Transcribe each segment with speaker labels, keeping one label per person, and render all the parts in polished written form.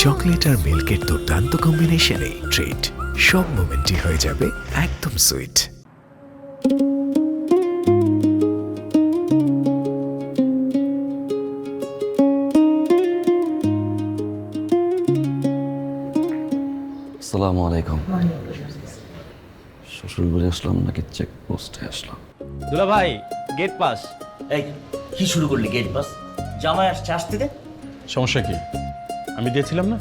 Speaker 1: Chocolate আর মিল্কের দুর্দান্ত কম্বিনেশনে ট্রিট সব মোমেন্টই হয়ে যাবে একদম সুইট।
Speaker 2: আসসালামু আলাইকুম। শ্বশুর বাড়ি আসলাম নাকি চেক পোস্টে আসলাম?
Speaker 3: দুলা ভাই গেট পাস।
Speaker 4: এই কি শুরু করলি গেট পাস? জামাই আসছে, আসতে দে।
Speaker 3: সমস্যা কি? আমি দিয়েছিলাম না।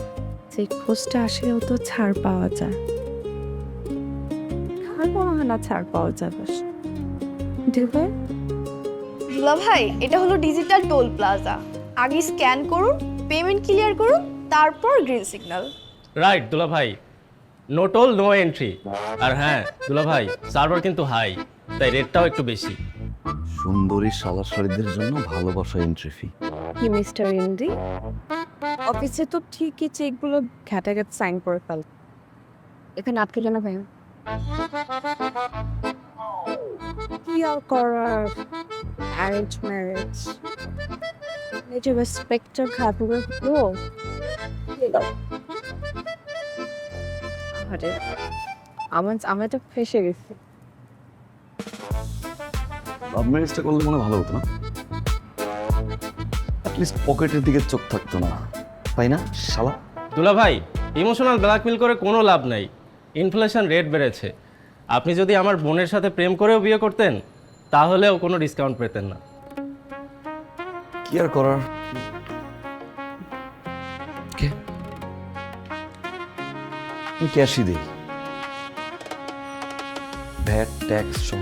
Speaker 5: চেক পোস্টে আসলেও তো ছাড় পাওয়া যায়। না ছাড় পাওয়া যাবে দেবে।
Speaker 6: দুলা ভাই, এটা হলো ডিজিটাল টোল প্লাজা। আগে স্ক্যান করুন, পেমেন্ট ক্লিয়ার করুন, তারপর গ্রিন সিগন্যাল।
Speaker 3: রাইট দুলা ভাই, নো টোল নো এন্ট্রি। আর হ্যাঁ দুলা ভাই, সার্ভার কিন্তু হাই, তাই রেটটাও একটু বেশি।
Speaker 2: সুন্দরী সাদা শাড়িদের জন্য ভালোবাসা এন্ট্রি ফি।
Speaker 5: কি মিস্টার ইন্দি, অফিসে তো ঠিকই চেকগুলো ঘাটা ঘাট সাইন করে ফেল। এখানে আটকে না ভাই, কি আর করার, অ্যারেঞ্জ ম্যারেজ এই যে রেসপেক্টের খাতুরে তো আরে আমার তো ফেসে গেছে।
Speaker 2: লাভ ম্যারেজটা করলে মনে ভালো হতো না? অ্যাটলিস্ট পকেটের দিকে চোখ থাকতো না, তাই না শালা?
Speaker 3: দুলা ভাই, ইমোশনাল ব্ল্যাকমেল করে কোনো লাভ নাই। ইনফ্লেশন রেট বেড়েছে। আপনি যদি আমার বোনের সাথে প্রেম করেও বিয়ে করতেন তাহলেও কোনো ডিসকাউন্ট পেতেন না।
Speaker 2: কি আর করার। কে? আমি ক্যাশই দিই, ভ্যাট ট্যাক্স সহ।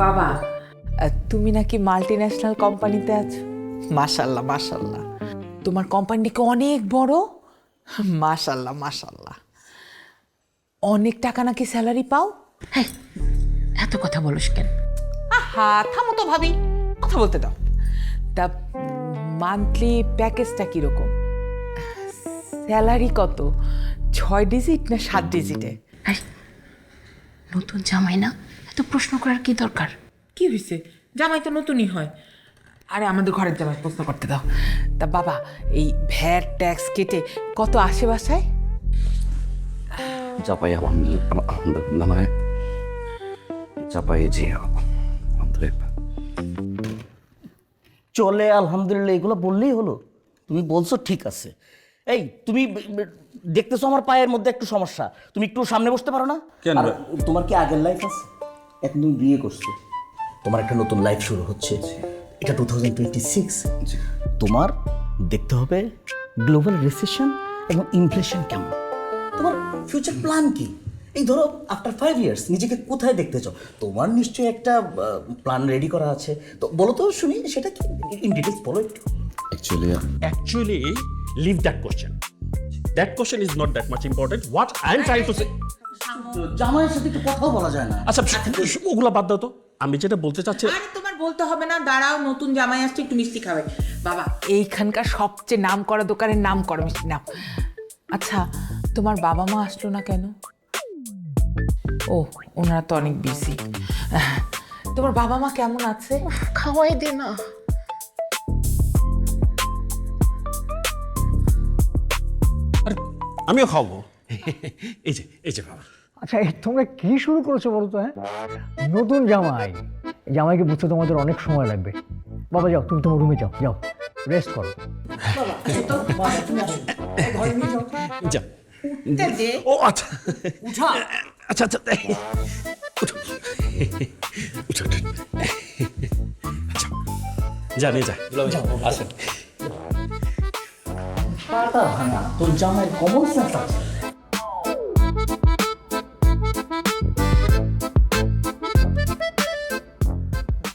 Speaker 7: বাবা, তুমি নাকি মাল্টি ন্যাশনাল কোম্পানিতে আছো? মাশাল্লাহ মাশাল্লাহ, তোমার কোম্পানিকে অনেক বড়। মাশাল্লাহ মাশাল্লাহ, অনেক টাকা নাকি স্যালারি পাও?
Speaker 8: হ্যাঁ, এত কথা বলিস কেন?
Speaker 7: আহা থামো তো ভাবি, কথা বলতে দাও। তা মান্থলি প্যাকেজটা কিরকম? স্যালারি কত? 6 ডিজিট না 7 ডিজিটে?
Speaker 8: আরে নতুন জামাই না, এত প্রশ্ন করার কি দরকার?
Speaker 7: কি হয়েছে, জামাই তো নতুনই হয়। আরে আমাদের ঘরের জামাই প্রশ্ন করতে দাও। তা বাবা, এই ভ্যাট ট্যাক্স কেটে কত আসে বাসায়?
Speaker 2: চাপাই আলহামদুলিল্লাহ, মানে চাপাই জি আলহামদুলিল্লাহ।
Speaker 4: চলে আলহামদুলিল্লাহ, এগুলো বললেই হলো? তুমি বলছো ঠিক আছে। এই তুমি দেখতেছো আমার পায়ের মধ্যে একটু সমস্যা, তুমি একটু সামনে বসতে পারো না? আর তোমার কি আগের লাইফ আছে? এখন তুমি বিয়ে করছো, তোমার একটা নতুন লাইফ শুরু হচ্ছে। এটা 2026। তোমার দেখতে হবে গ্লোবাল রিসেশন এবং ইনফ্লেশন কেমন। তোমার ফিউচার প্ল্যান কি? এই ধরো আফটার 5 ইয়ার্স নিজেকে কোথায় দেখতে চাও? তোমার নিশ্চয়ই একটা প্ল্যান রেডি করা আছে, তো বলো তো শুনি সেটা কি, ইন ডিটেলস বলো একটু।
Speaker 9: Actually, leave that question. That question is not that much important. What I'm trying to say.
Speaker 4: জামাইয়ের সাথে একটু কথাও বলা যায় না?
Speaker 9: আচ্ছা ওগুলা বাদ দাও তো, আমি যেটা বলতে চাচ্ছি।
Speaker 7: আরে তোমার বলতে হবে না, দাঁড়াও, নতুন জামাই আসছে, একটু মিষ্টি খাবে। বাবা, এইখানকার সবচেয়ে নাম করা দোকানের নাম করো মিষ্টি নাম। আচ্ছা, তোমার বাবা মা আসলো না কেন? ও, ওনারা তো অনেক বিজি। তোমার বাবা মা কেমন আছে?
Speaker 8: খাওয়াই দে না।
Speaker 9: আরে আমিও খাবো। এই যে বাবা।
Speaker 10: আচ্ছা, তোমরা কি শুরু করেছো বলো তো? হ্যাঁ, নতুন জামাই, জামাইকে বুঝতে তোমাদের অনেক সময় লাগবে। বাবা যাও, তুমি তোমার রুমে যাও, যাও রেস্ট করো।
Speaker 9: যা। ও আচ্ছা,
Speaker 4: উঠা।
Speaker 9: আচ্ছা আচ্ছা, উঠো উঠো। আচ্ছা জানি যা, আসেন।
Speaker 4: তোর জামাইয়ের কমন সেন্স আছে।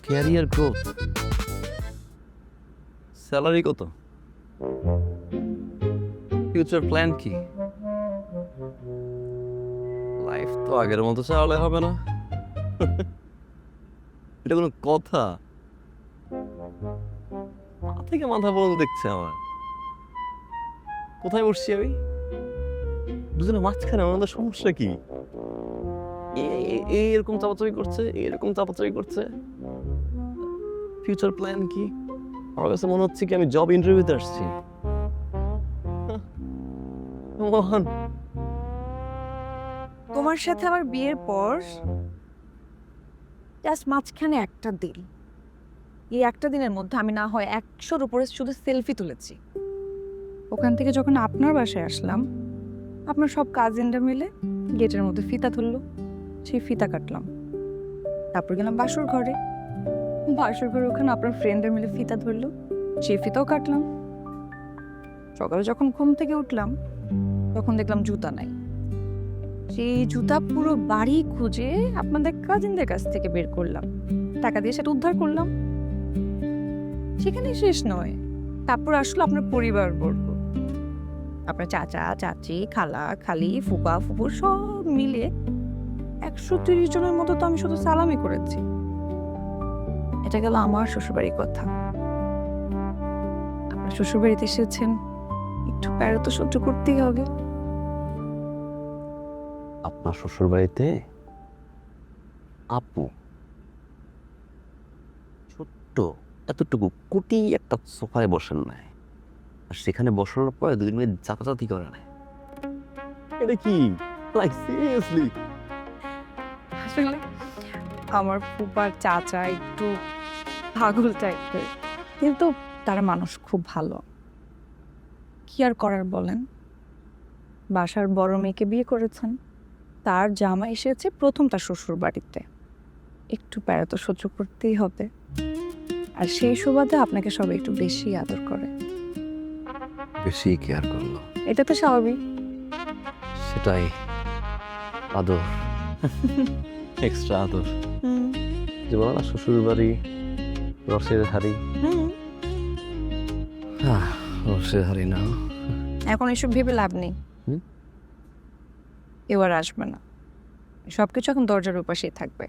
Speaker 2: ক্যারিয়ার গ্রোথ, স্যালারি কত, ফিউচার প্ল্যান কি? লাইফ তো আগের মতো চাওয়ালে হবে না। এটা কোনো কথা? মাথা থেকে মাথা পর্যন্ত দেখছে আমার। কোথায় বসছি আমি? দুজনে মাঝখানে, আমাদের সমস্যা কি? এরকম চাপাচাপি করছে, এরকম চাপাচাপি করছে। ফিউচার প্ল্যান কি? আমার কাছে মনে হচ্ছে কি আমি জব ইন্টারভিউতে আসছি। মোহন,
Speaker 5: তোমার সাথে আমার বিয়ের পর জাস্ট মাঝখানে একটা দিন, এই একটা দিনের মধ্যে আমি না হয় 100-র উপরে শুধু সেলফি তুলেছি। ওখান থেকে যখন আপনার বাসায় আসলাম, আপনার সব কাজিনরা মিলে গেটের মধ্যে ফিতা ধরলো, সেই ফিতা কাটলাম। তারপর গেলাম বাসর ঘরে, বাসর ঘরে ওখানে আপনার ফ্রেন্ডরা মিলে ফিতা ধরলো, সেই ফিতাও কাটলাম। সকালে যখন ঘুম থেকে উঠলাম তখন দেখলাম জুতা নাই। সেই জুতা পুরো বাড়ি খুঁজে আপনাদের কাজিনদের কাছ থেকে বের করলাম, টাকা দিয়ে সেটা উদ্ধার করলাম। সেখানেই শেষ নয়, তারপর আসলো আপনার পরিবারবর্গ, আপনার চাচা চাচি, খালা খালি, ফুপা ফুপুর সব মিলে 130 জনের মতো তো আমি শুধু সালামি করেছি। এটা গেল আমার শ্বশুরবাড়ির কথা। আপনার শ্বশুরবাড়িতে এসেছেন, একটু প্যারা তো সহ্য করতেই হবে।
Speaker 2: আপনার শ্বশুর বাড়িতে আপু ছোট্ট এতটুকু কুটি একটা সোফায় বসেন নাই, আর সেখানে বসানোর পরে দুদিন মিনিট চাতাচাতি করে নাই। এটা কি? Like seriously?
Speaker 5: আসলে আমার ফুপার চাচা একটু পাগল টাইপের, কিন্তু তারা মানুষ খুব ভালো। কি আর করার বলেন, বাসার বড় মেয়েকে বিয়ে করেছেন, তার জামা এসেছে প্রথম তার শ্বশুর বাড়িতে, একটু প্যারা তো সহ্য করতেই হবে। আর সেই সুবাদে আপনাকে সবাই একটু বেশি আদর করে।
Speaker 2: বেশি কেয়ার করলো,
Speaker 5: এটা তো স্বাভাবিক।
Speaker 2: সেটাই আদর, এক্সট্রা আদর। যে বলো না শ্বশুর বাড়ি রসের হাড়ি, রসের হাড়ি না।
Speaker 5: এখন এসব ভেবে লাভ নেই, কেউ আর আসবে না। সবকিছু এখন দরজার উপাশেই থাকবে।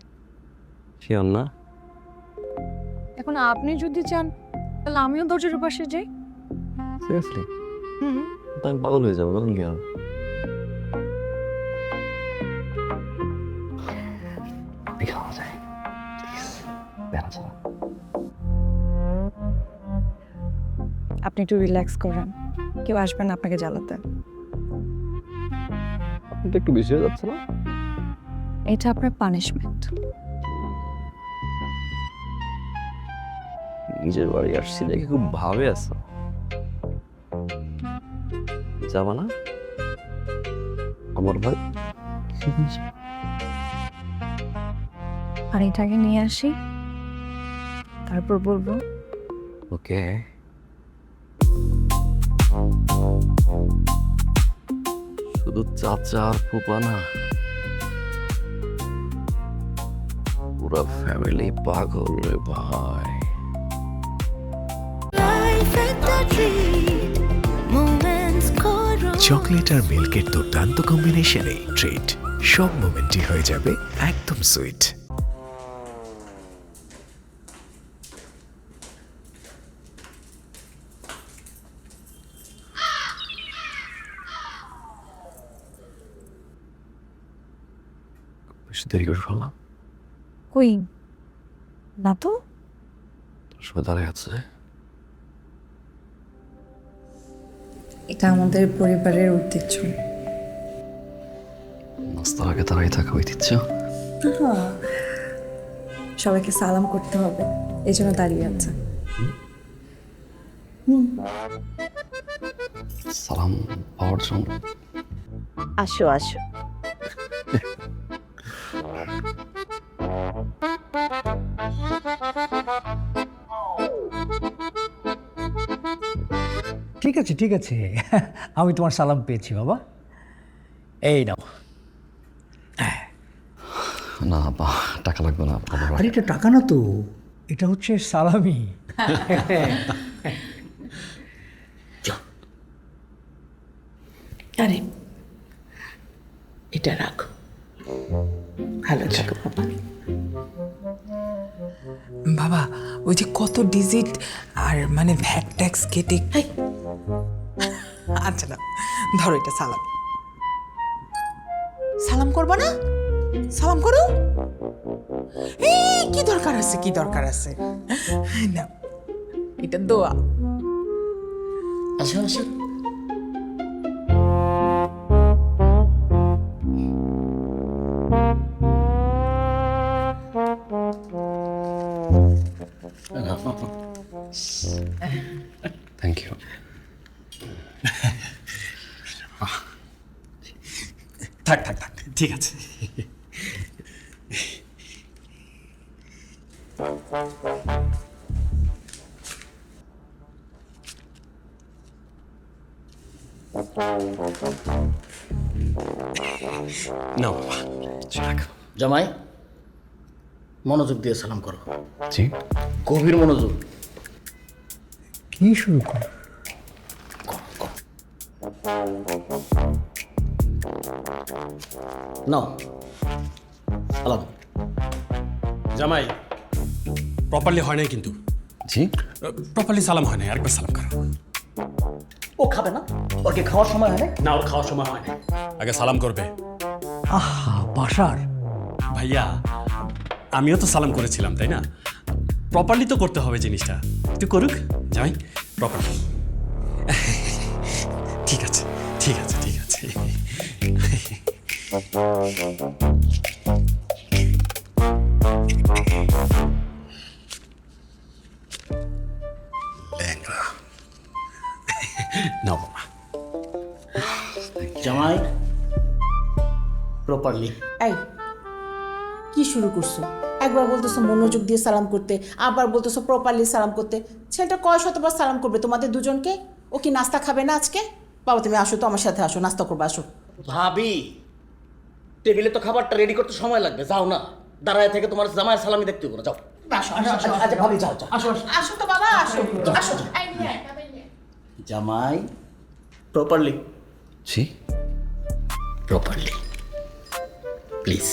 Speaker 2: শিওর না?
Speaker 5: এখন আপনি যদি চান তাহলে আমিও দরজার উপাশে যাই।
Speaker 2: সিরিয়াসলি? আমি পাগল হয়ে যাবো, বলুন কি আর? খাওয়া যায়
Speaker 5: আপনি একটু রিল্যাক্স করেন, কেউ আসবে না আপনাকে জ্বালাতে।
Speaker 2: আপনি তো একটু বেশি হয়ে যাচ্ছে না?
Speaker 5: এটা আপনার পানিশমেন্ট।
Speaker 2: নিজের বাড়ি আসছি দেখে খুব ভাবে আছো, যাবা না? আমার ভাই
Speaker 5: পানিটাকে নিয়ে আসি, তারপর বলবো।
Speaker 2: ওকে। শুধু চাচা আর ফুপা না, পুরো ফ্যামিলি পাগল রে ভাই।
Speaker 1: চকলেট আর মিল্কের দুর্দান্ত কম্বিনেশনে ট্রিট, সব মোমেন্টই হয়ে যাবে একদম সুইট।
Speaker 2: বেশি দেরি করে ফেললাম?
Speaker 5: কই না তো,
Speaker 2: সবাই দাঁড়িয়ে আছে।
Speaker 5: এটা আমাদের পরিবারের ঐতিহ্য।
Speaker 2: নাস্তার আগে দাঁড়িয়ে থাকা ঐতিহ্য?
Speaker 5: সবাইকে সালাম করতে হবে, এই জন্য দাঁড়িয়ে আছে।
Speaker 2: সালাম পাওয়ার জন্য?
Speaker 5: আসো আসো।
Speaker 10: ঠিক আছে ঠিক আছে, আমি তোমার সালাম পেয়েছি বাবা, এই নাও।
Speaker 2: না বা টাকা লাগবে না।
Speaker 10: আরে এটা টাকা না তো, এটা হচ্ছে সালামি।
Speaker 7: আরে এটা রাখো, ভালো থাকো বাবা। বাবা ওই যে কত ডিজিট আর মানে ভ্যাট ট্যাক্স কেটে, আচ্ছা না ধরো এটা সালাম। সালাম করবো না? সালাম করো। এই কি দরকার আছে, কি দরকার আছে না, এটা দোয়া।
Speaker 4: আসো আসো।
Speaker 2: Thank you.
Speaker 9: থাক থাক থাক, ঠিক আছে। না বাবা,
Speaker 4: জামাই মনোযোগ দিয়ে সালাম করো,
Speaker 1: জি
Speaker 4: গভীর মনোযোগ।
Speaker 10: কি শুরু কর?
Speaker 4: নাও সালাম।
Speaker 9: জামাই প্রপারলি হয় নাই কিন্তু,
Speaker 2: জি
Speaker 9: প্রপারলি সালাম হয় নাই, আরেকবার সালাম করো।
Speaker 4: ও খাবে না? ওর কি খাওয়ার সময় হয় না?
Speaker 9: না, ওর খাওয়ার সময় হয় নাই, আগে সালাম করবে।
Speaker 10: আহা বাসার,
Speaker 9: ভাইয়া আমিও তো সালাম করেছিলাম, তাই না? প্রপারলি তো করতে হবে জিনিসটা, একটু করুক জামাই প্রপারলি। ঠিক আছে ঠিক আছে ঠিক আছে। নাও বাবা।
Speaker 4: জামাই প্রপারলি।
Speaker 7: এই কি শুরু করছো? একবার বলতেছো মনোযোগ দিয়ে সালাম করতে, আবার বলতেছো প্রপারলি সালাম করতে। ছেলেটা কয় শতবার সালাম করবে তোমাদের দুজনকে? ও কি নাস্তা খাবে না আজকে? বাবা তুমি আসো তো, আমার সাথে আসো, নাস্তা করবো, আসো।
Speaker 4: ভাবি টেবিলে তো খাবারটা রেডি করতে সময় লাগবে, যাও না, দাঁড়ায় থেকে তোমার জামাইয়ের সালামি দেখতে হবে না, যাও। আচ্ছা ভাবি যাও যাও। আসো আসো।
Speaker 7: আসো তো বাবা, আসো আসো।
Speaker 4: জামাই প্রপারলি,
Speaker 2: জি
Speaker 4: প্রপারলি প্লিজ।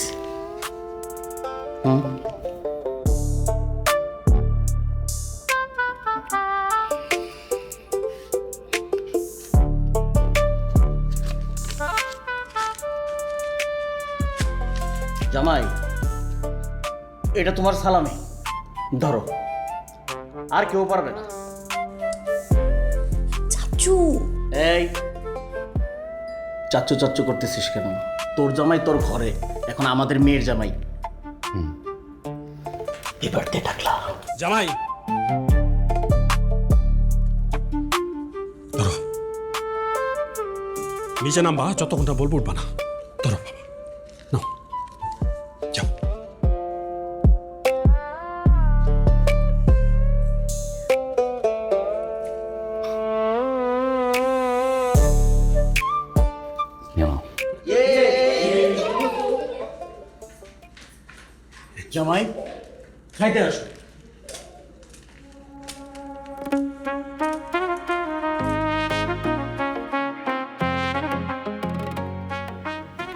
Speaker 4: জামাই এটা তোমার সালামি, ধরো, আর কেউ পারবে না।
Speaker 7: চাচু
Speaker 4: এই চাচ্চু চাচ্চু করতেছিস কেন? তোর জামাই তোর ঘরে, এখন আমাদের মেয়ের জামাই। এবার তে ডাকলা
Speaker 9: জামাই ধরো, নিচে নামবা, যতক্ষণ না বলবো উঠবা না। ধরো বাবা, নাও যাও।
Speaker 4: জামাই খাইতে আসো।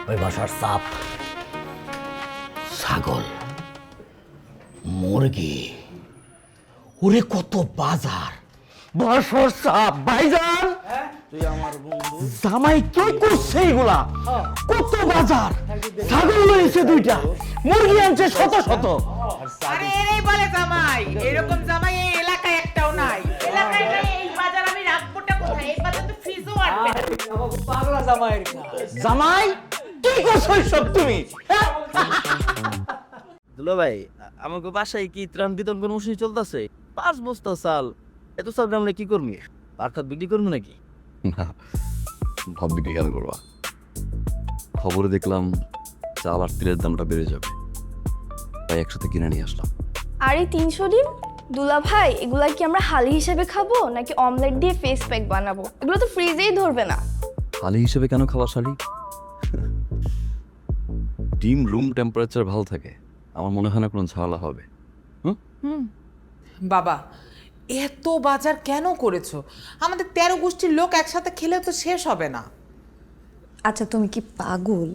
Speaker 4: ওই বাসার সাপ, ছাগল, মুরগি, ওরে কত বাজার, বাসার সাপ। ভাইজান জামাই কি করছে এগুলা? কত বাজার, ছাগল রয়েছে 2টা, মুরগি আনছে শত শত।
Speaker 7: আরে এরাই বলে জামাই, এরকম জামাই এই এলাকায় একটাও নাই। এলাকায় নাই, এই বাজার আমি রাখবোটা কোথায়? এই বাজার তো ফ্রিজও আটবে না।
Speaker 4: জামাই কি করছো সব তুমি?
Speaker 11: দুলা ভাই, আমাকে বাসায় কি ত্রাণ বিতরণ কর্মসূচি চলতেছে? 5 বস্তা চাল, এত চাল আমরা কি করবি? অর্থাৎ বিক্রি করবো নাকি?
Speaker 2: না, ভাব বিক্রি কেন করবা? খবরে দেখলাম চাল আর তেলের দামটা বেড়ে যাবে, তাই একসাথে কিনে নিয়ে আসলাম।
Speaker 6: আর এই 300 ডিম দুলা ভাই, এগুলা কি আমরা হালি হিসেবে খাবো নাকি অমলেট দিয়ে ফেস প্যাক বানাবো? এগুলো তো ফ্রিজেই ধরবে না।
Speaker 2: থালি হিসেবে কেন খাওয়া শালি? ডিম রুম টেম্পারেচার ভালো থাকে, আমার মনে হয় না কোনো ঝামেলা হবে।
Speaker 7: বাবা, এত বাজার কেন করেছো? আমাদের 13 গোষ্ঠীর লোক একসাথে খেলে তো শেষ হবে না।
Speaker 5: আচ্ছা তুমি কি পাগল?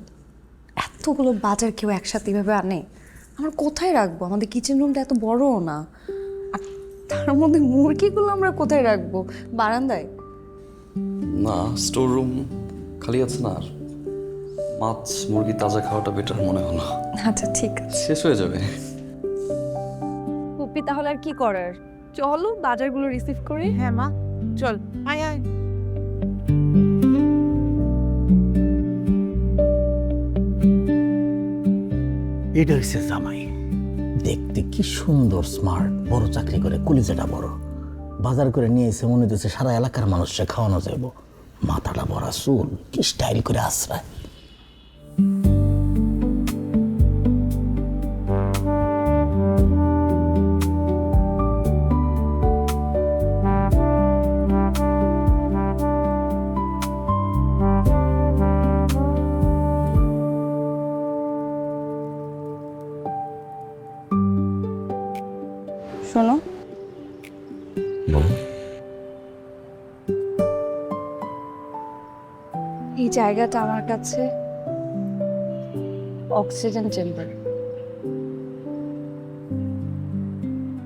Speaker 5: এতগুলো বাজার কেউ একসাথে এভাবে আনে? আমরা কোথায় রাখবো? আমাদের কিচেন রুমটা এত বড়ও না। আর তার মধ্যে মুরগিগুলো আমরা কোথায় রাখবো? বারান্দায়?
Speaker 2: না, স্টোর রুম খালি আছে না, আর মাছ মুরগি তাজা খাওয়াটা বেটার মনে হলো।
Speaker 5: আচ্ছা ঠিক আছে।
Speaker 2: শেষ হয়ে যাবে।
Speaker 5: পুপি তাহলে আর কি করার, চলো বাজারগুলো রিসিভ করি।
Speaker 7: হ্যাঁ মা, চল, আয় আয়।
Speaker 4: এটা হচ্ছে জামাই, দেখতে কি সুন্দর, স্মার্ট, বড় চাকরি করে, কলিজাটা বড়, বাজার করে নিয়ে এসে মনে হচ্ছে সারা এলাকার মানুষকে খাওয়ানো যাবো। মাথাটা ভরা চুল, কি স্টাইল করে আশ্রয়।
Speaker 5: শোনো,
Speaker 2: বলো।
Speaker 5: এই জায়গাটা আমার কাছে অক্সিজেন চেম্বার।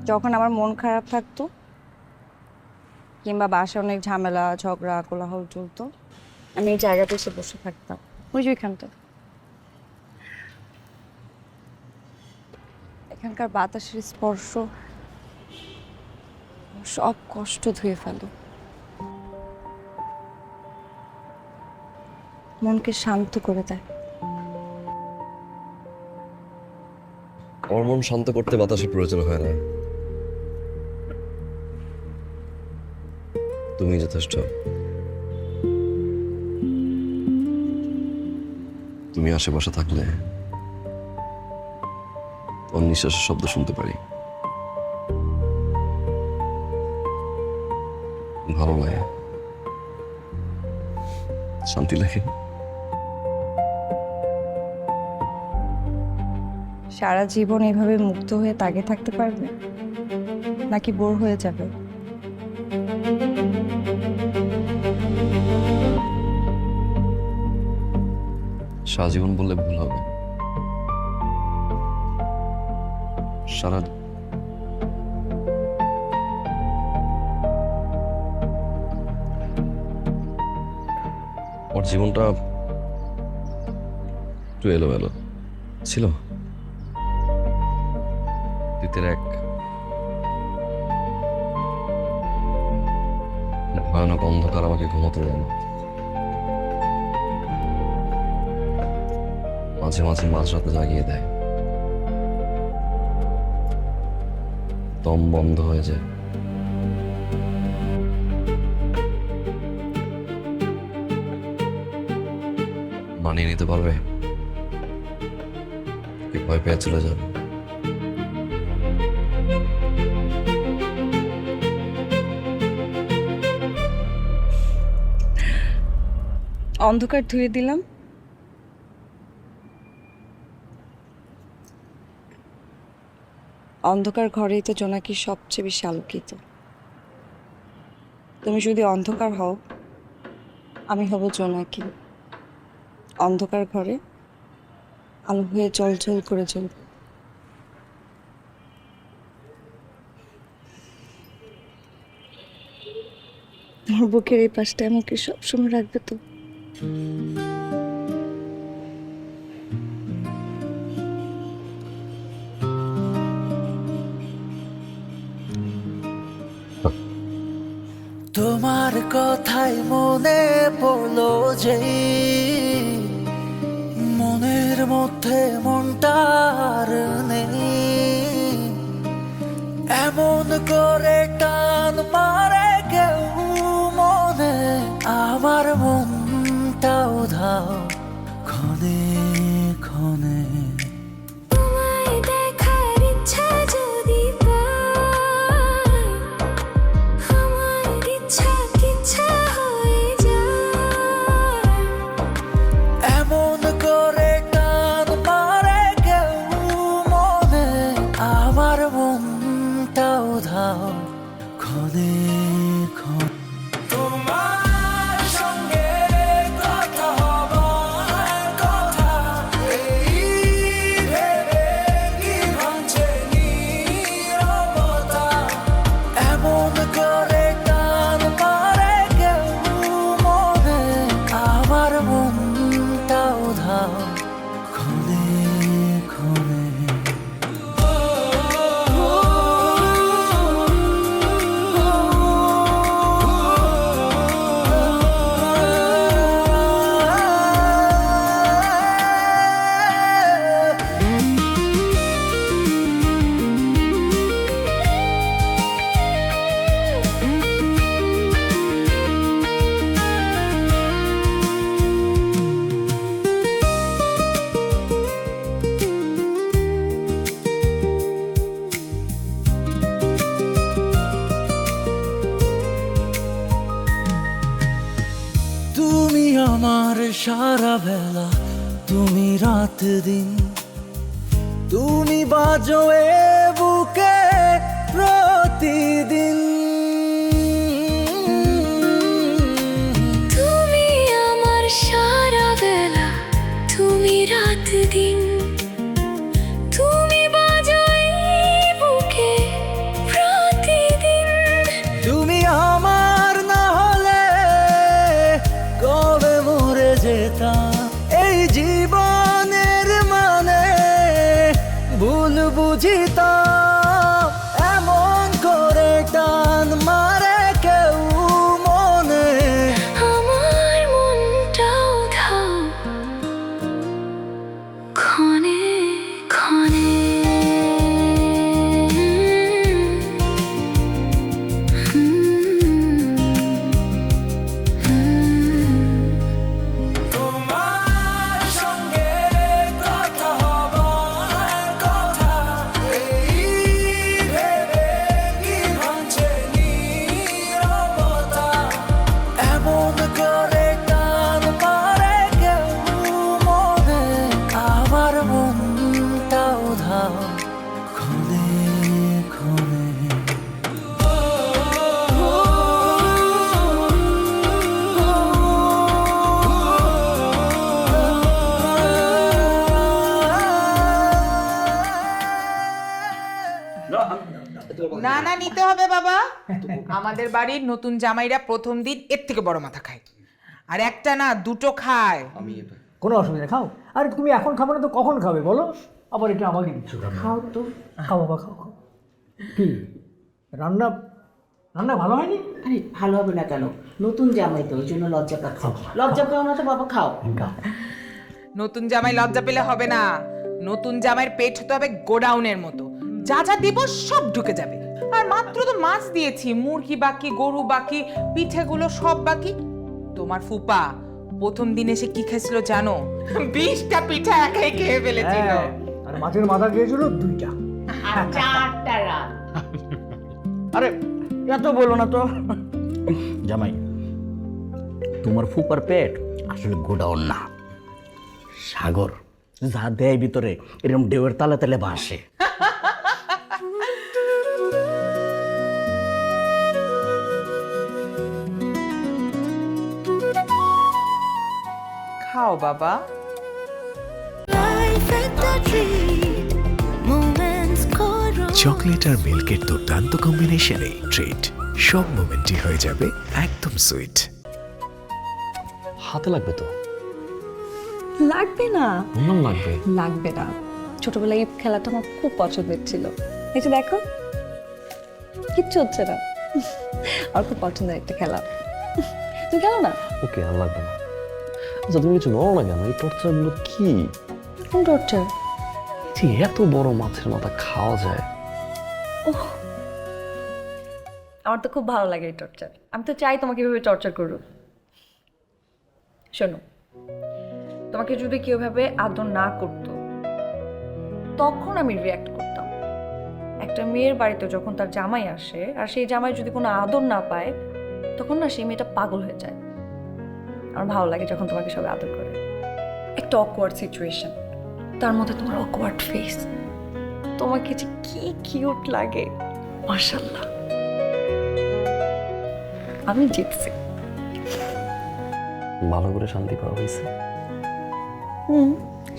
Speaker 5: যখন আমার মন খারাপ থাকতো কিংবা বাসায় অনেক ঝামেলা, ঝগড়া, কোলাহল চলতো, আমি এই জায়গাতে এসে বসে থাকতাম, ওই যে ওইখানটা। এখানকার বাতাসের স্পর্শ সব কষ্ট ধুয়ে ফেলে, মনকে শান্ত করে দেয়।
Speaker 2: আমার মন শান্ত করতে বাতাসের প্রয়োজন হয় না, তুমি যথেষ্ট। তুমি আশেপাশে থাকলে তোমার নিঃশ্বাসের শব্দ শুনতে পারি, ভালো লাগে, শান্তি লাগে।
Speaker 5: সারা জীবন এভাবে মুক্ত হয়ে তাকে থাকতে পারবে নাকি বোর হয়ে যাবে?
Speaker 2: সারা জীবন বললে ভুল হবে। সারা ওর জীবনটা একটু এলোমেলো ছিল। দ্বিতীয় এক ভয়ানক অন্ধকার আমাকে ঘুমাতে দেয় না। মাঝে মাঝে মাঝরাতে জাগিয়ে দেয়, দম বন্ধ হয়ে যায়। মানিয়ে নিতে পারবে কি ভয় পেয়ে চলে যাবে?
Speaker 5: অন্ধকার ধুয়ে দিলাম, অন্ধকার ঘরেই তো জোনাকি সবচেয়ে বেশি আলোকিত। তুমি যদি অন্ধকার হও, আমি হব জোনাকি, অন্ধকার ঘরে আলো হয়ে জ্বলজ্বল করে জ্বলব। আমার বুকের এই পাশটা আমাকে সবসময় রাখবে তো?
Speaker 11: তোমার কথাই মনে পড়লো যে মনের মধ্যে মনটার নেই, এমন করে টান মারে কেউ মনে, আমার মনটাও ধাও ক্ষণে ক্ষণে। এমন করে টান মারে কেউ মনে, উধাও ক্ষণে ক্ষণ তোমার সঙ্গে কথা হবার কথা এই ভেবে কি ভাঙছে নীরবতা এমন করে টান পারে কেউ মনে আমার মনটা উধাও ক্ষণে ক্ষণে তুমি আমার সারা বেলা তুমি রাত দিন তুমি বাজো এ বুকে প্রতিদিন
Speaker 8: তুমি আমার সারা বেলা তুমি রাত দিন তুমি বাজাই বুকে প্রতিদিন
Speaker 11: তুমি আমার না হলে কবে মরে যেতাম এই জীবনের মানে ভুল বুঝিতাম এমন করে টান মারে কেউ মনে
Speaker 8: আমার মনটা উধাও ক্ষণে ক্ষণে
Speaker 11: তোমার সঙ্গে কথা হবার কথা এই ভেবে কি ভাঙছে নীরবতা এমন করে টান পারে কেউ মনে আমার মনটা উধাও ক্ষণে ক্ষণে
Speaker 7: না না নিতে হবে বাবা আমাদের বাড়ির নতুন জামাইরা প্রথম দিন এর থেকে বড় মাথা খায় আর একটা না দুটো খায়
Speaker 10: কোনো অসুবিধা নেই, খাও। আরে তুমি এখন খাবে না তো কখন খাবে বলো? আবার এটা আমাকে দিচ্ছ কেন?
Speaker 7: খাও তো
Speaker 10: খাও বাবা, খাও খাও। কি রান্না রান্না ভালো হয়নি?
Speaker 4: আরে ভালো হবে না কেন? নতুন জামাই তো ওই জন্য লজ্জা পাচ্ছে। লজ্জা পাও না তো বাবা, খাও।
Speaker 7: নতুন জামাই লজ্জা পেলে হবে না, নতুন জামাইয়ের পেট হতে হবে গোডাউনের মতো, যা যা দিব সব ঢুকে যাবে। আর মাত্র তো মাছ দিয়েছি, মুরগি বাকি, গরু বাকি, পিঠেগুলো সব বাকি। তোমার ফুপা প্রথম দিন এসে কি খাইছিল জানো? 20টা পিঠা একাই খেয়ে ফেলেছিল।
Speaker 10: হ্যাঁ, আর মাছের মাথা দিয়েছিল 2টা।
Speaker 4: আর 4টা রাত। আরে এত বলো না তো জামাই, তোমার ফুপার পেট আসলে গোডাউন না, সাগর। যা দেয় ভিতরে এরকম ঢেউয়ের তালে তালে ভাসে।
Speaker 7: খাও বাবা।
Speaker 1: চকলেট আর মিল্কের দুর্দান্ত কম্বিনেশনে ট্রিট সব মোমেন্টই হয়ে যাবে একদম সুইট।
Speaker 2: হাতে লাগবে তো?
Speaker 5: লাগবে না,
Speaker 2: বললাম লাগবে।
Speaker 5: লাগবে না। ছোটবেলায় এই খেলাটা আমার খুব পছন্দের ছিল। এই যে দেখো, কিচ্ছু হচ্ছে না। আমার খুব পছন্দের একটা খেলা। তুমি খেলো না?
Speaker 2: ওকে, আর লাগবে না। আচ্ছা তুমি কিছু বলো না কেন? এই টর্চারগুলো কি?
Speaker 5: কোন টর্চার?
Speaker 2: যে এত বড় মাছের মাথা খাওয়া যায়?
Speaker 5: আমার তো খুব ভালো লাগে এই টর্চার। আমি তো চাই তোমাকে এভাবে টর্চার করো। শোনো, তোমাকে যদি কেউ ভাবে আদর না করতো তখন আমি রিয়াক্ট করতাম। একটা মেয়ের বাড়িতে যখন তার জামাই আসে আর সেই জামাই যদি কোনো আদর না পায় তখন না সেই মেয়েটা পাগল হয়ে যায়। আমার ভালো লাগে যখন তোমাকে সবাই আদর করে। একটা অকওয়ার্ড সিচুয়েশন, তার মধ্যে তোমার অকওয়ার্ড ফেস, তোমাকে যে কি কিউট লাগে। মাশাআল্লাহ, আমি জিতছি।
Speaker 2: ভালো করে শান্তি পাওয়া হয়েছে।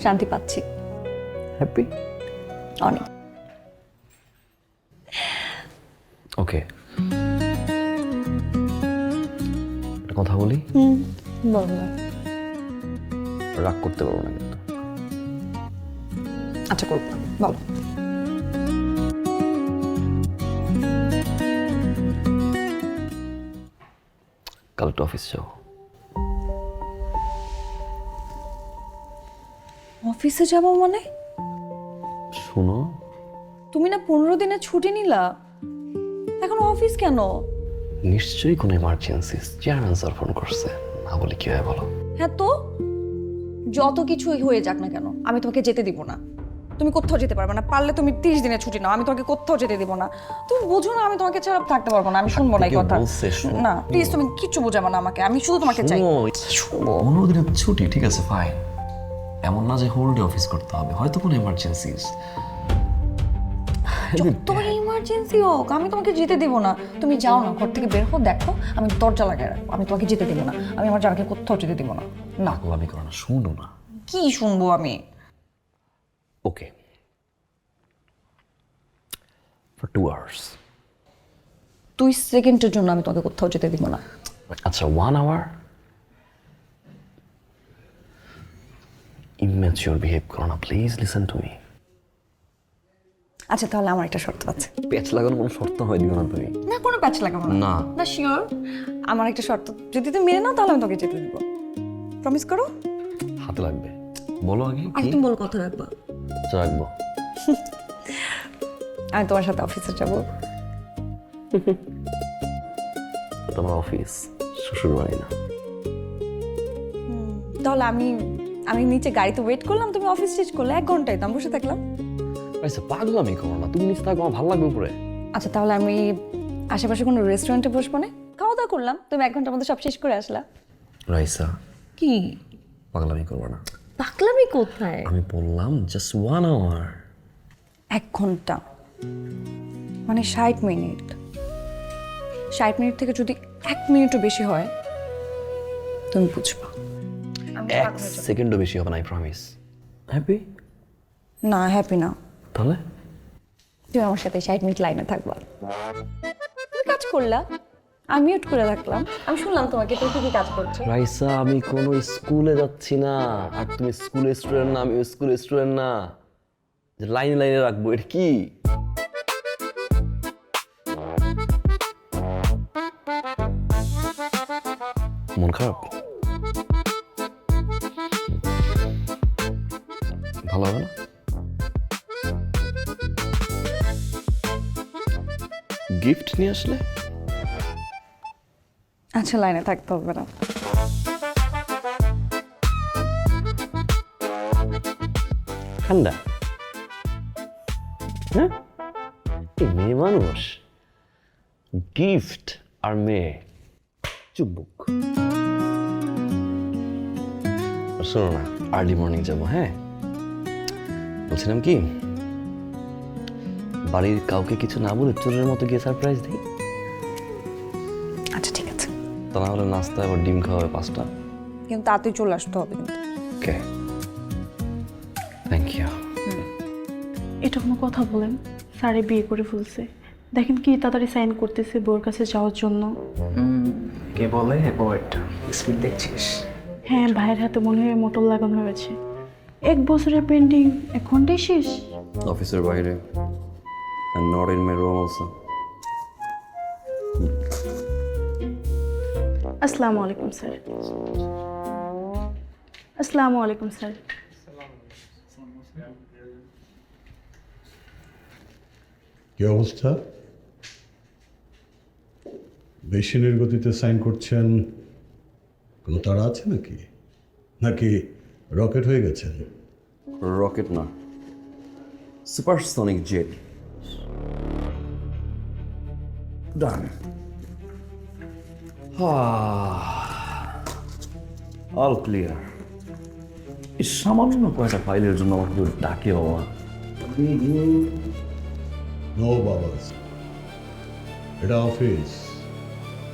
Speaker 5: শান্তি পাচ্ছি
Speaker 2: হ্যাপি?
Speaker 5: অনেক।
Speaker 2: ওকে, কথা বলি।
Speaker 5: বল না।
Speaker 2: রাগ করতে পারবো না কিন্তু।
Speaker 5: আচ্ছা করবো, বলো।
Speaker 2: কাল একটু অফিস যাও।
Speaker 5: অফিসে যাবো মানে?
Speaker 2: শোনো,
Speaker 5: তুমি না 15 দিনের ছুটি নিলা, এখন অফিস কেন?
Speaker 2: নিশ্চয়ই কোনো ইমার্জেন্সি, চেয়ারম্যান স্যার ফোন করছে, না বলে কি হয় বলো?
Speaker 5: হ্যাঁ তো, যত কিছুই হয়ে যাক না কেন আমি তোমাকে যেতে দিব না। তুমি কোথাও যেতে পারবে না, পারলে তুমি 30 দিনের ছুটি নাও, আমি তোমাকে কোথাও যেতে দিব না। তুমি বোঝো না আমি তোমাকে ছাড়া থাকতে পারবো না, আমি শুনবো না এই কথা। না প্লিজ, তুমি কিচ্ছু বোঝাবো না আমাকে, আমি শুধু তোমাকে চাই। শুনবো
Speaker 2: 15 দিনের ছুটি, ঠিক আছে ফাইন। এমন না যে হোল ডে অফিস করতে হবে, হয়তো কোনো ইমার্জেন্সি।
Speaker 5: তোমার ইমার্জেন্সি হোক, আমি তোমাকে যেতে দিব না। তুমি যাও না, ঘর থেকে বের হো, দেখো আমি দরজা লাগাই রাখবো, আমি তোমাকে যেতে দিব না। আমি আমার জামাইকে কোথাও যেতে দিব না। না
Speaker 2: পাগলামি করো না, শুনো না।
Speaker 5: কি শুনবো আমি?
Speaker 2: ওকে, ফর 2 hours।
Speaker 5: 2 সেকেন্ডের জন্য আমি তোমাকে কোথাও যেতে দিব না।
Speaker 2: আচ্ছা 1 hour? ইম্যাচিওর বিহেভ করো না, প্লিজ লিসেন টু মি।
Speaker 5: আচ্ছা তাহলে আমার একটা শর্ত আছে।
Speaker 2: প্যাচ লাগানো কোনো শর্ত হয় দিও না তুমি।
Speaker 5: না কোনো প্যাচ লাগাবো না।
Speaker 2: না।
Speaker 5: না শিওর, আমার একটা শর্ত, যদি তুমি মেনে নাও তাহলে আমি তোকে যেতে দিব। প্রমিস করো।
Speaker 2: হাতে লাগবে, বলো আগে
Speaker 5: আর
Speaker 2: কি।
Speaker 5: তুমি বলো কথা রাখবা।
Speaker 2: আচ্ছা, রাখবো।
Speaker 5: আমি তোমার সাথে অফিসে যাব।
Speaker 2: তোমার অফিস, শ্বশুর বাড়ি না।
Speaker 5: তাহলে আমি নিচে গাড়িতে ওয়েট করলাম, তুমি অফিস শেষ করলে, 1 ঘন্টায় তো আমি বসে থাকলাম।
Speaker 2: আচ্ছা পাগলামি করো না, তুমি নিচে থাকো, আমার ভালো লাগবে উপরে।
Speaker 5: আচ্ছা তাহলে আমি আশেপাশে কোনো রেস্টুরেন্টে বসবো না, খাওয়া দাওয়া করলাম, তুমি 1 ঘন্টার মধ্যে সব শেষ করে আসলা।
Speaker 2: রাইসা,
Speaker 5: কি
Speaker 2: পাগলামি করবো না।
Speaker 5: পাগলামি কোথায়?
Speaker 2: আমি বললাম জাস্ট 1 hour।
Speaker 5: 1 ঘন্টা মানে 60 মিনিট। 60 মিনিট থেকে যদি 1 মিনিটও বেশি হয় তুমি বুঝবা।
Speaker 2: 1 সেকেন্ডও বেশি হবে না, আই প্রমিস। হ্যাপি?
Speaker 5: না হ্যাপি না।
Speaker 2: তাহলে
Speaker 5: তুমি আমার সাথে 60 মিনিট লাইনে থাকবা। তুমি কাজ করলা, আমি মিউট করে রাখলাম, আমি শুনলাম তোমাকে তুমি কি কাজ করছো।
Speaker 2: রাইসা, আমি কোনো স্কুলে যাচ্ছি না, আর তুমি স্কুলের স্টুডেন্ট না, আমি স্কুলের স্টুডেন্ট না যে লাইনে লাইনে রাখবো। এটা কি? মন খারাপ? ভালো হবে না? গিফট নিয়ে আসলে?
Speaker 5: আচ্ছা লাইনে থাকতে হবে না।
Speaker 2: ঠান্ডা? হ্যাঁ, এই মেয়ে মানুষ, গিফট আর মেয়ে, চুপবুক। শোনো না, আর্লি মর্নিং যাবো। হ্যাঁ বলছিলাম কি, বাড়ির কাউকে কিছু না বলে চোরের মতো গিয়ে সারপ্রাইজ দিই।
Speaker 5: আচ্ছা ঠিক আছে,
Speaker 2: তা না হলে নাস্তা আবার ডিম খাওয়াবে 5টা।
Speaker 5: কিন্তু তাড়াতাড়ি চলে আসতে হবে কিন্তু।
Speaker 2: ওকে, থ্যাংক ইউ।
Speaker 8: এটা কোনো কথা বলেন? স্যারে বিয়ে করে ফেলছে, দেখেন কি তাড়াতাড়ি সাইন করতেছে বউর কাছে যাওয়ার জন্য।
Speaker 1: কে বলে বয়টা স্পিড দেখছিস?
Speaker 8: হ্যাঁ, ভাইয়ের হাতে মনে হয় মোটর লাগানো হয়েছে। 1 বছরের পেন্ডিং 1 ঘন্টায় শেষ।
Speaker 2: অফিসের বাইরে, and not in my room also.
Speaker 8: আসসালামু আলাইকুম স্যার। আসসালামু আলাইকুম স্যার।
Speaker 12: কি অবস্থা? মেশিনের গতিতে সাইন করছেন, কোনো তাড়া আছে নাকি? নাকি রকেট হয়ে গেছেন?
Speaker 2: রকেট না, supersonic jet. Done. All clear. এই সামান্য কয়টা ফাইলের জন্য আমাকে ডাকে বাবা।
Speaker 12: নো বাবাস, এটা অফিস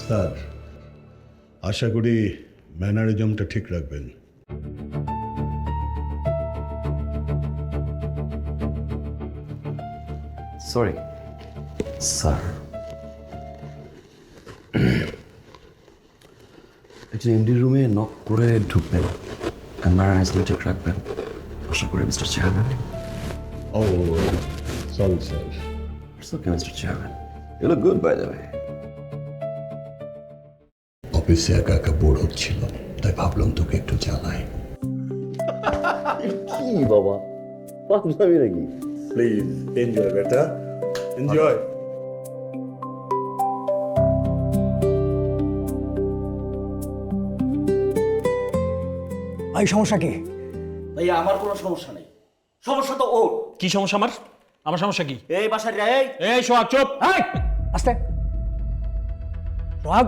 Speaker 12: স্যার, আশা করি ম্যানারিজমটা ঠিক রাখবেন।
Speaker 2: সরি স্যার, একজন এমডি রুমে নক করে ঢুকবেন, ক্যামেরা আইসোলেটেড রাখবেন, আশা করি mister chairman.
Speaker 12: Oh sorry sir.
Speaker 2: It's okay mister chairman, you look good by the way.
Speaker 12: অফিসে একা একা বোর হচ্ছিল, তাই ভাবলাম তোকে একটু জানাই।
Speaker 2: কি বাবা, পাগলামি নাকি?
Speaker 12: প্লিজ এনজয় বেটা, এনজয়।
Speaker 10: ভাই সমস্যা কি?
Speaker 4: ভাইয়া আমার কোনো সমস্যা নেই, সমস্যা তো ওর।
Speaker 9: কি সমস্যা আমার? আমার সমস্যা কি?
Speaker 4: এই বাসার এই
Speaker 9: এই সোহাগ চুপ!
Speaker 10: এই, আস্তে। সোহাগ,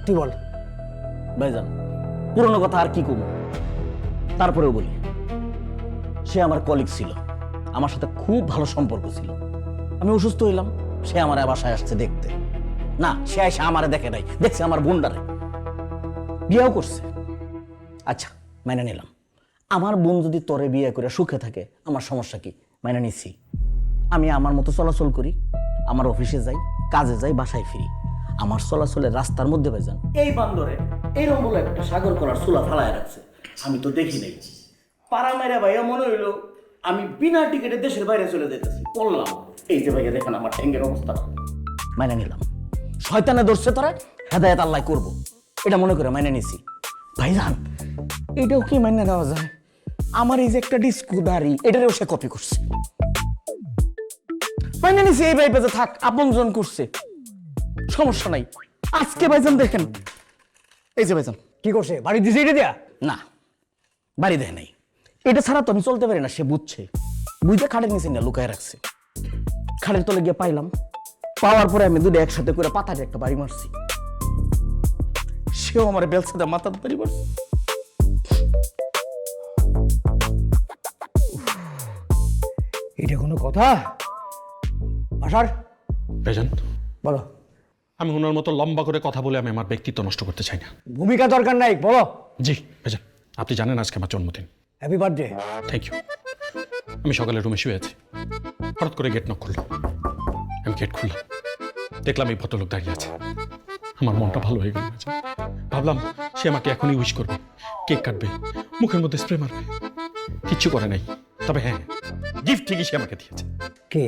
Speaker 10: তুই বল।
Speaker 4: ভাইজান পুরনো কথা আর কি করবো, তারপরেও বলি, সে আমার কলিগ ছিল, আমার সাথে খুব ভালো সম্পর্ক ছিল। আমি অসুস্থ হইলাম, সে আমার বাসায় আসছে দেখতে। না, সে এসে আমারে দেখে নাই, দেখছে আমার বোনটারে, বিয়েও করছে। আচ্ছা মেনে নিলাম, আমার বোন যদি তোরে বিয়ে করে সুখে থাকে আমার সমস্যা কি, মেনে নিছি। আমি আমার মতো চলাচল করি, আমার অফিসে যাই, কাজে যাই, বাসায় ফিরি। আমার চলাচলের রাস্তার মধ্যে ভাইজান এই বান্দরে এইরকম বলে একটা সাগর করার চুলা ফালায় রাখছে, আমি তো দেখি নাই। পাড়া মেরা ভাইয়া মনে হইলো আমি বিনা টিকিটে দেশের বাইরে চলে যেতেছি, পড়লাম। এই যে ভাইয়া দেখেন আমার ঠ্যাঙ্গের অবস্থা, মেনে নিলাম। শয়তানে ধরছে তোরা, হেদায়েত আল্লাহ করবো, এটা মনে করে মেনে নিছি। ভাইজান এটাও কি মেনে নেওয়া যায়? আমার এই যে একটা ডিস্কো দাড়ি, এটারেও সে কপি করছে। মেনে নিছি, এই ভাইপে যে থাক, আপনজন করছে, সমস্যা নাই। আজকে ভাইজান দেখেন, এই যে ভাইজান
Speaker 10: কি করছে? বাড়ি দিছে এটা দিয়া?
Speaker 4: না, বাড়ি দেয় নাই, এটা ছাড়া তো আমি চলতে পারি না, সে বুঝছে। বুঝতে খাটের নিচে না লুকায় রাখছে। খাটের তলে গিয়ে পাইলাম, পাওয়ার পরে আমি দুটো একসাথে করে পাতাতে একটা বাড়ি মারছি। সেও আমার বেলসাতে মাথার বাড়ি মারছে।
Speaker 10: এটা কোনো কথা? আসার
Speaker 9: ভাইজান,
Speaker 10: বলো।
Speaker 9: আমি ওনার মতো লম্বা করে কথা বলে আমি আমার ব্যক্তিত্ব নষ্ট করতে চাই না।
Speaker 10: ভূমিকা দরকার নাই, বলো।
Speaker 9: জি ভাইজান, আপনি জানেন আজকে আমার জন্মদিন।
Speaker 10: Happy birthday.
Speaker 9: Thank you. আমি সকালে রুমে শুয়ে আছি, হঠাৎ করে গেট নক করলাম। আমি গেট খুললাম, দেখলাম এই ভদ্রলোক দাঁড়িয়ে আছে। আমার মনটা ভালো হয়ে গেল। ভাবলাম সে আমাকে এখনই উইশ করবে, কেক কাটবে, মুখের মধ্যে স্প্রে মারবে। কিচ্ছু করে নাই, তবে হ্যাঁ, গিফট ঠিকই সে আমাকে দিয়েছে।
Speaker 10: কে?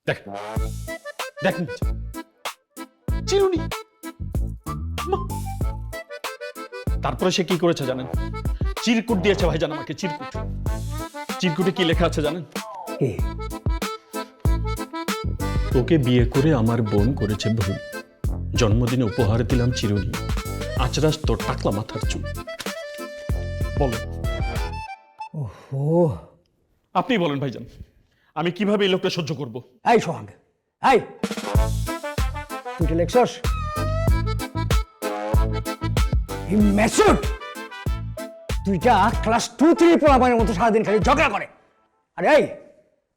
Speaker 9: দেখেন দেখেন, চিরুনি। তারপরে সে কি করেছে জানেন? চিরকুট দিয়েছে ভাইজান আমাকে, চিরকুট। চিরকুটে কি লেখা আছে জানেন?
Speaker 10: কে?
Speaker 9: তোকে বিয়ে করে আমার বোন করেছে ভুল, জন্মদিনে উপহার দিলাম চিরুনি, আচরাস তোর টাকলা মাথার চুল। বলো,
Speaker 10: ওহো,
Speaker 9: আপনি বলেন ভাইজান, আমি কিভাবে এই লোকটা সহ্য করব?
Speaker 10: এই সোহাগ, এই তুই এটা লেখছস? মেসুট তুইটা ক্লাস 2-3 পড়াবানের মতো সারাদিন খালি ঝগড়া করে। আরে এই,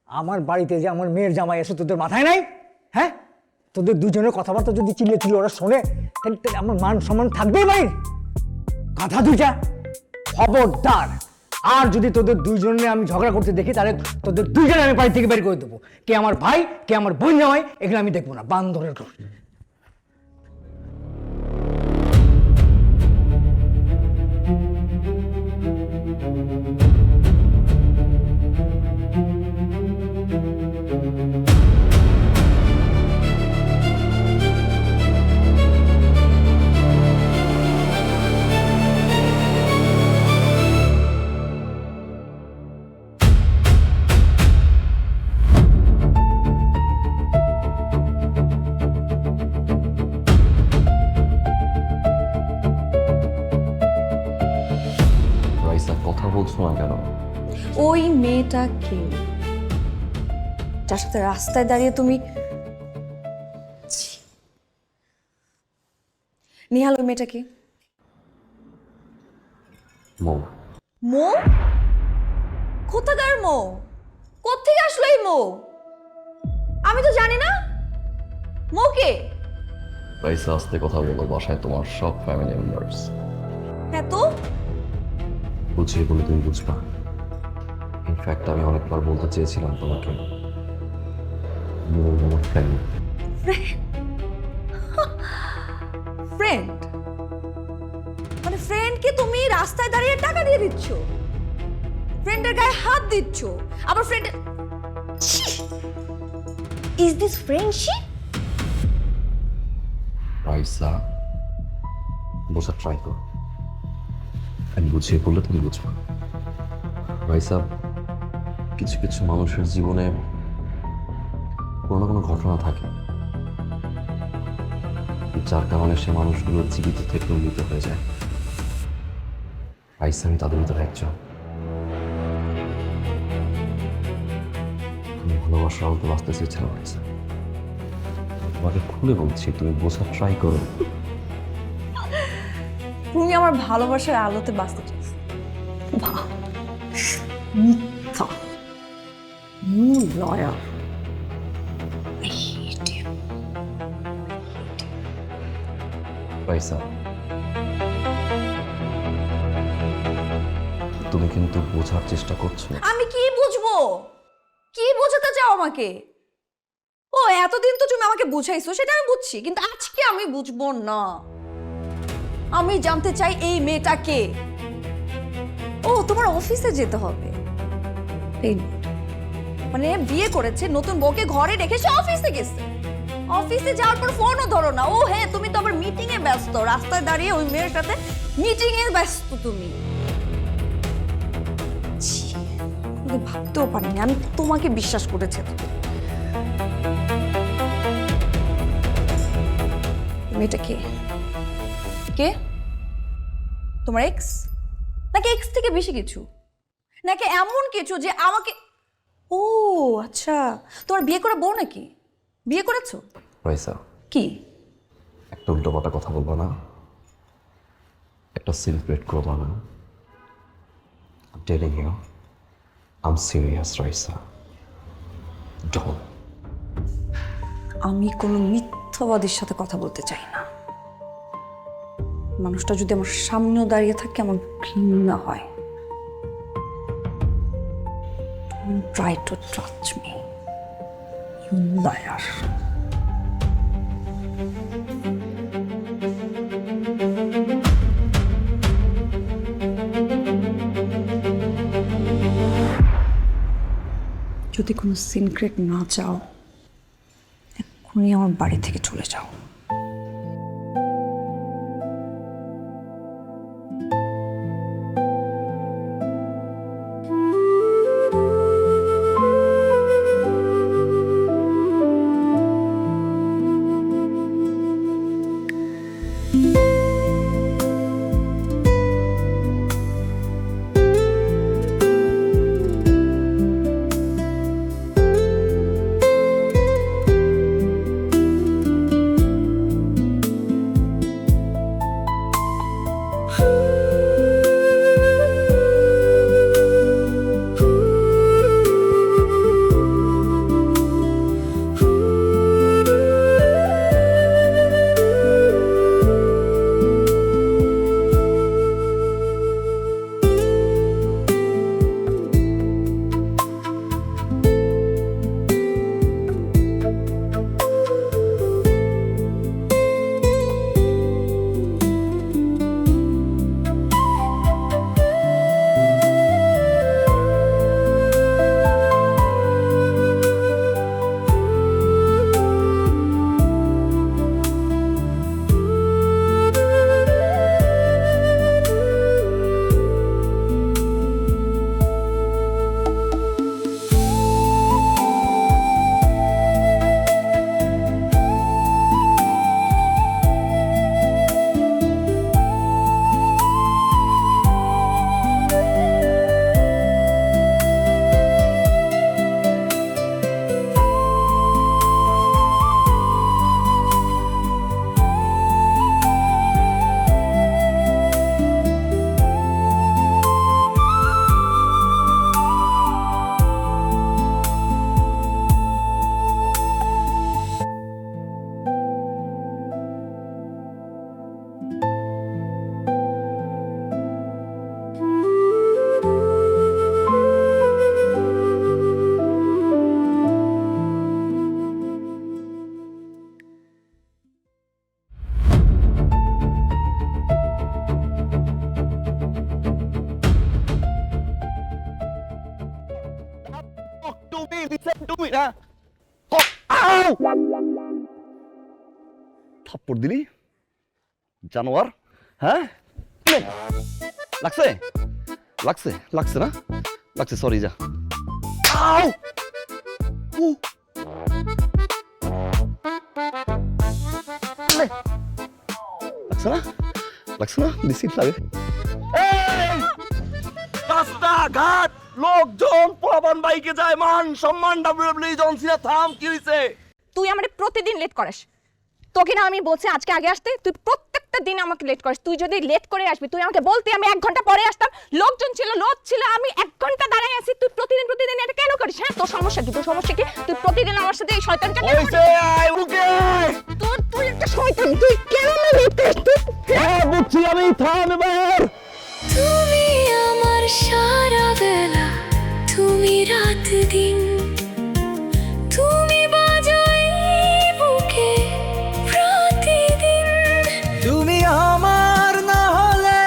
Speaker 10: আমার বাড়িতে যে আমার মেয়ের জামাই এসে তোদের মাথায় নাই? হ্যাঁ, তোদের দুজনের কথাবার্তা যদি চিল্লে চিল্লে ওরা শোনে, তাহলে আমার মান সম্মান থাকবে ভাই? কথা দুইটা, খবরদার। আর যদি তোদের দুইজনে আমি ঝগড়া করতে দেখি, তাহলে তোদের দুইজনে আমি বাড়ি থেকে বের করে দেবো। কে আমার ভাই, কে আমার বোন জামাই, এগুলো আমি দেখবো না। বান্দরের ঘর।
Speaker 2: কথা বলছো না কেন?
Speaker 5: ওই মেয়েটা কে, যার সাথে রাস্তায় দাঁড়িয়ে তুমি? নিহাল, ওই মেয়েটা কে?
Speaker 2: মৌ।
Speaker 5: মৌ? কোথাকার মৌ? কোত্থেকে আসলো এই মৌ? আমি তো জানি না মোকে।
Speaker 2: রাইসা আস্তে কথা বলো, বাসায় তোমার সব ফ্যামিলি মেম্বার্স।
Speaker 5: হ্যাঁ তো
Speaker 2: বুঝিয়ে বলে তুমি বুঝবা। ইনফ্যাক্ট আমি অনেকবার বলতে চেয়েছিলাম তোমাকে, আমার ফ্রেন্ড।
Speaker 5: ফ্রেন্ড মানে ফ্রেন্ডকে তুমি রাস্তায় দাঁড়িয়ে টাকা দিয়ে দিচ্ছ, ফ্রেন্ডের গায়ে হাত দিচ্ছ, আবার friend. Is this friendship?
Speaker 2: Raisa বোঝার ট্রাই করো, আমি বুঝিয়ে বললে তুমি বুঝবা। রাইসা, কিছু কিছু মানুষের জীবনে কোনো না কোনো ঘটনা থাকে যার কারণে সে মানুষগুলো জীবিত থেকে মৃত হয়ে যায়। রাইসা আমি তাদের ভিতরে একজন। আমি ভালোবাসার আলোতে বাঁচতে চেয়েছিলাম রাইসা। তোমাকে খুলে বলছি, তুমি বোঝার ট্রাই করো।
Speaker 5: তুমি আমার ভালোবাসার আলোতে বাঁচতে চাইছো? মিথ্যা, লয়ার।
Speaker 2: রাইসা, তুমি কিন্তু বোঝার চেষ্টা করছো।
Speaker 5: আমি কি বুঝবো? কি বোঝাতে চাও আমাকে? ও এতদিন তো তুমি আমাকে বুঝাইছো, সেটা আমি বুঝছি, কিন্তু আজকে আমি বুঝবো না। আমি জানতে চাই এই মেয়েটা কে। ও তোমার অফিসে যেতে হবে, এই মানে বিয়ে করেছে, নতুন বউকে ঘরে রেখে সে অফিসে গেছে। অফিসে যাওয়ার পর ফোনও ধরো না। ও হ্যাঁ, তুমি তো আবার মিটিং এ ব্যস্ত, রাস্তায় দাঁড়িয়ে ওই মেয়ের সাথে মিটিং এ ব্যস্ত তুমি। আমি ভাবতেও পারিনি আমি তোমাকে বিশ্বাস করেছি। মেয়েটা কে? কে? তোমার এক্স? নাকি এক্স থেকে বেশি কিছু? নাকি এমন কিছু যে আমাকে? ও আচ্ছা, তোমার বিয়ে করে বউ নাকি? বিয়ে করেছো?
Speaker 2: রাইসা,
Speaker 5: কি
Speaker 2: একটা উল্টোপাল্টা কথা বলবা না, একটা সেলিব্রেট করবা না। I'm telling you, I'm serious, Raisa. Don't.
Speaker 5: আমি কোনো মিথ্যাবাদীর সাথে কথা বলতে চাই না। মানুষটা যদি আমার সামনেও দাঁড়িয়ে থাকে আমার ঘৃণা হয়। Don't try to touch me, you liar. যদি কোনো সিক্রেট না চাও, এক্ষুনি আমার বাড়ি থেকে চলে যাও।
Speaker 2: To me, listen to me না। আউ! থাপ্পড় দিলি জানোয়ার, হ্যাঁ? লাগছে লাগছে লাগছে না, লাগছে, সরি যা। আউ! উ! লাগছে না, লাগছে না, দিছি লাগে। রাস্তাঘাট লোকজন পোলাপান বাইকে যায়, মান সম্মান ডাব্লিউডাব্লিউ জন সিনা, থাম, কি হইছে?
Speaker 5: তুই আমারে প্রতিদিন লেট করিস। তোকে না আমি বলছি আজকে আগে আসতে, তুই প্রত্যেকটা দিন আমাকে লেট করিস। তুই যদি লেট করে আসবি, তুই আমাকে বলতে, আমি 1 ঘন্টা পরে আসতাম। লোকজন ছিল, লোক ছিল, আমি 1 ঘন্টা দাঁড়ায় আছি। তুই প্রতিদিন প্রতিদিন এটা কেন করিস? হ্যাঁ, তোর সমস্যা কি? তোর সমস্যা কি? তুই প্রতিদিন আমার সাথে এই শয়তানটা কেন করিস?
Speaker 2: আই ওকে,
Speaker 5: তুই একটা শয়তান, তুই কেন না লেট করিস? তুই
Speaker 2: হ্যাঁ বুঝছি আমি, থাম এবার।
Speaker 8: তুমি আমার সারা বেলা, তুমি রাত দিন, তুমি বাজাই বুকে প্রতিদিন।
Speaker 11: তুমি আমার না হলে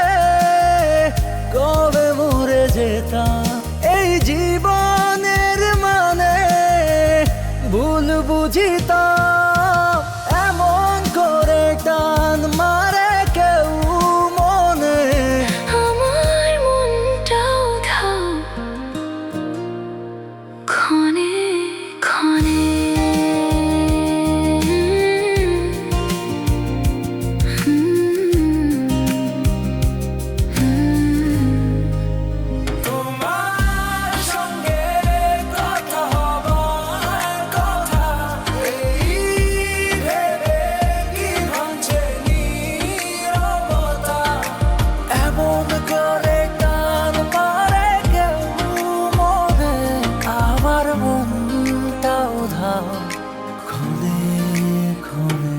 Speaker 11: কবে মরে যেতাম, এই জীবনের মানে ভুল বুঝিতাম, এমন করে টান মারে কেউ মনে।
Speaker 8: আমার মনটাও ধাও ক্ষণে ক্ষণে।
Speaker 11: তোমার সঙ্গে কথা হবার কথা, এই ভেবে কি ভাঙছে নীরবতা, এমন করে টান মারে কেউ মনে। আমার মনটাও ধাও ক্ষণে ক্ষণে।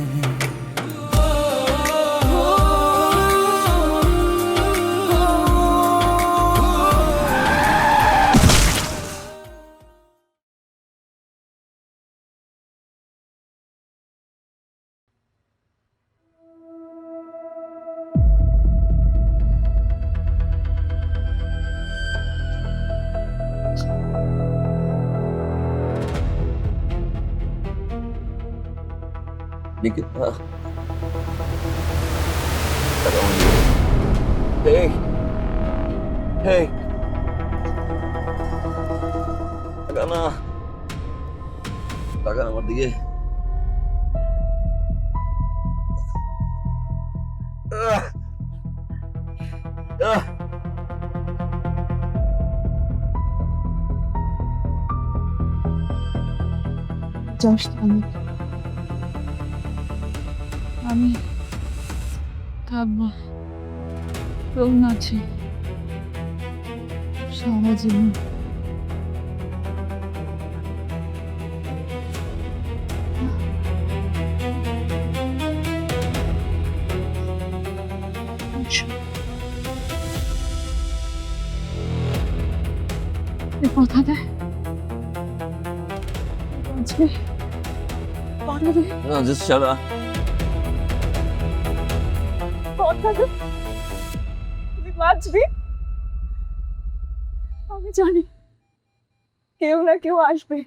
Speaker 2: Nikita. Hey. Hey. Tagana. Tagana আমার দিকে।
Speaker 5: আমি থাকবো, রোগ আছে সারা জীবন। কথা দে, বাঁচবি, কথা দে,
Speaker 2: No, just shut up.
Speaker 5: কথা দে, তুই বাঁচবি। আমি জানি কেউ না কেউ আসবে,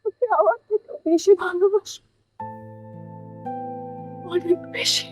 Speaker 5: তোকে আমার থেকে বেশি ভালোবাসবে, অনেক বেশি।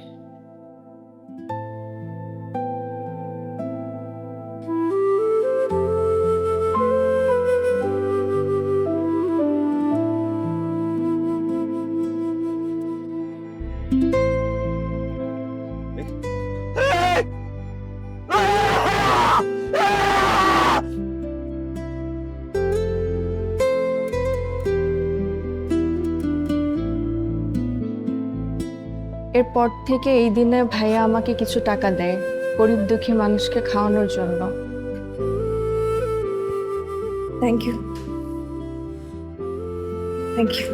Speaker 6: এরপর থেকে এই দিনে ভাইয়া আমাকে কিছু টাকা দেয় গরিব দুঃখী মানুষকে খাওয়ানোর জন্য। Thank you, thank you.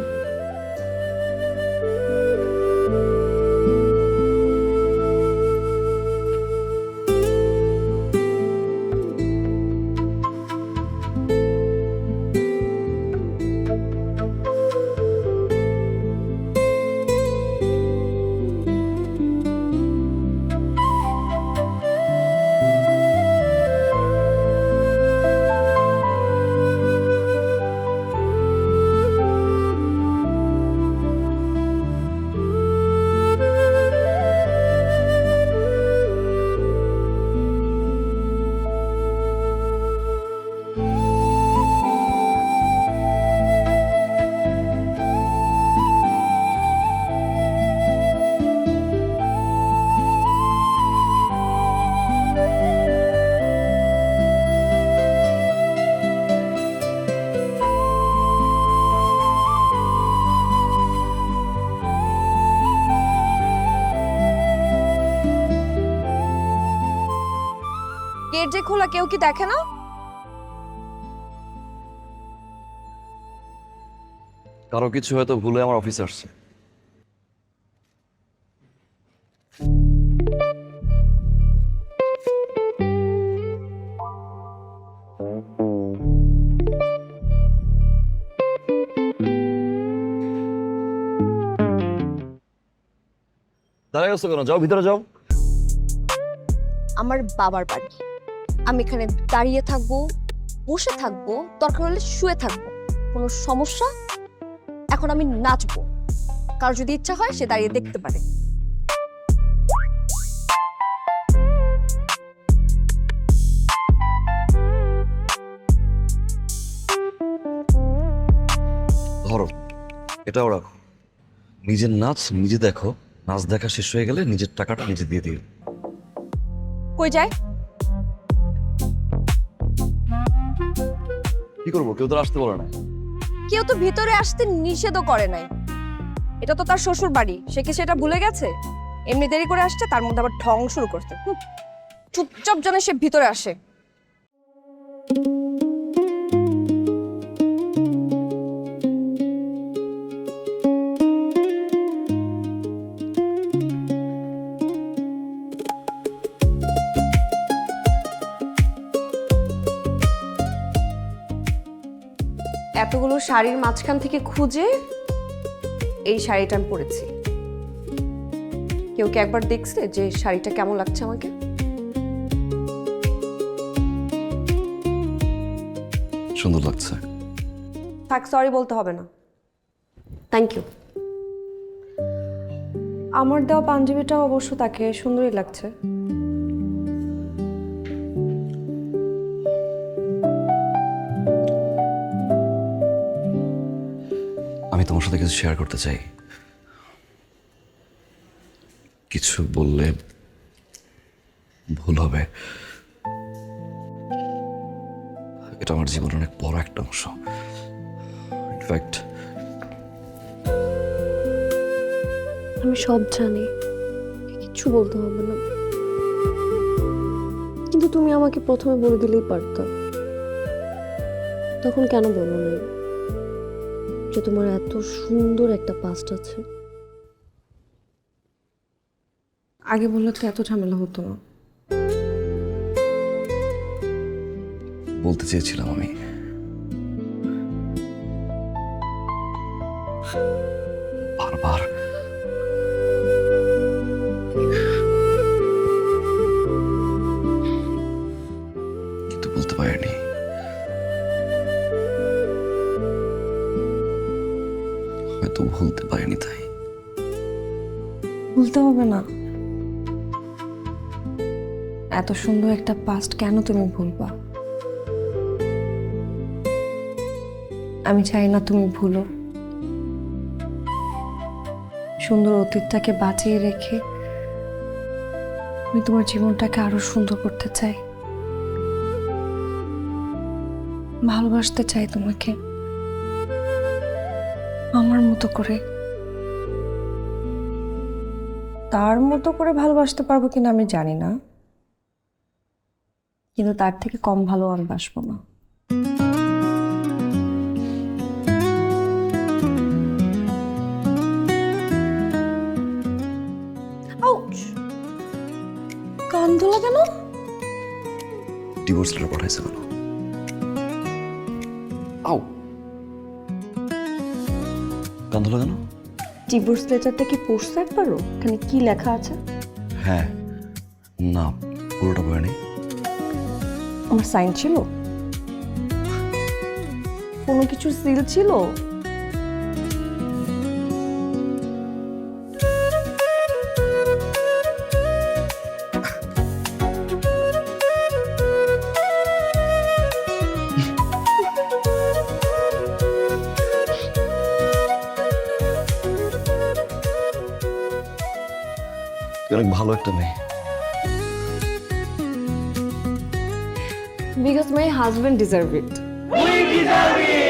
Speaker 5: Gate যে খোলা, কেউ কি দেখে না?
Speaker 2: কারো কিছু হয়তো ভুলে আমার অফিসে আসছে। দাঁড়াই আছো কেন? যাও ভিতরে যাও।
Speaker 5: আমার বাবার বাড়ি, আমি এখানে দাঁড়িয়ে থাকবো, বসে থাকবো, দরকার হলে শুয়ে থাকবো, কোনো সমস্যা? এখন আমি নাচবো, কারো যদি ইচ্ছা হয় সে দাঁড়িয়ে দেখতে পারে।
Speaker 2: ধরো, এটাও রাখো। নিজের নাচ নিজে দেখো, নাচ দেখা শেষ হয়ে গেলে নিজের টাকাটা নিজে দিয়ে দিও।
Speaker 5: কই যায়?
Speaker 2: কি করবো? কেউ তো আসতে বলে না।
Speaker 5: কেউ তো ভিতরে আসতে নিষেধও করে নাই। এটা তো তার শ্বশুর বাড়ি, সে কি সেটা ভুলে গেছে? এমনি দেরি করে আসছে, তার মধ্যে আবার ঢং শুরু করতে। চুপচাপ যেন সে ভিতরে আসে। এতগুলো শাড়ির মাঝখান থেকে খুঁজে এই শাড়িটা আমি পরেছি। কেউ কি একবার দেখছে যে শাড়িটা কেমন লাগছে আমাকে?
Speaker 2: সুন্দর লাগছে।
Speaker 5: থাক, সরি বলতে হবে না। Thank you. আমার দেওয়া পাঞ্জাবিটা অবশ্য তাকে সুন্দরই লাগছে।
Speaker 2: আমি তোমার সাথে কিছু শেয়ার করতে চাই। কিছু বললে ভুল হবে। এটা আমার জীবনের অনেক বড় একটা অংশ। ইনফ্যাক্ট
Speaker 5: আমি সব জানি, কিচ্ছু বলতে হবে না, কিন্তু তুমি আমাকে প্রথমে বলে দিলেই পারতো। তখন কেন বলো না যে তোমার এত সুন্দর একটা পাস্ট আছে? আগে বললে তো এত ঝামেলা হতো না।
Speaker 2: বলতে চেয়েছিলাম আমি। বারবার কিন্তু বলতে পারিনি। হয়তো ভুলতে পারিনি, তাই।
Speaker 5: ভুলতে হবে না। এত সুন্দর একটা পাস্ট কেন তুমি ভুলবা? আমি চাই না তুমি ভুলো। সুন্দর অতীতটাকে বাঁচিয়ে রেখে আমি তোমার জীবনটাকে আরো সুন্দর করতে চাই, ভালোবাসতে চাই তোমাকে আমার মতো করে। তার মতো করে ভালোবাসতে পারবো কিনা আমি জানি না, কিন্তু তার থেকে কম ভালো আমি বাসবো না। কান ধোলা কেন?
Speaker 2: ডিভোর্স লেটার পাঠাইছে কেন? আও, কান ধোলা কেন?
Speaker 5: ডিভোর্স লেটারটা কি পড়ছো একবারও? এখানে কি লেখা আছে?
Speaker 2: হ্যাঁ, না পুরোটা পড়েনি।
Speaker 5: আমার সাইন ছিল? কোনো কিছু সিল ছিল?
Speaker 2: অনেক ভালো একটা মেয়ে।
Speaker 5: Because my husband deserve it.
Speaker 10: We deserve it.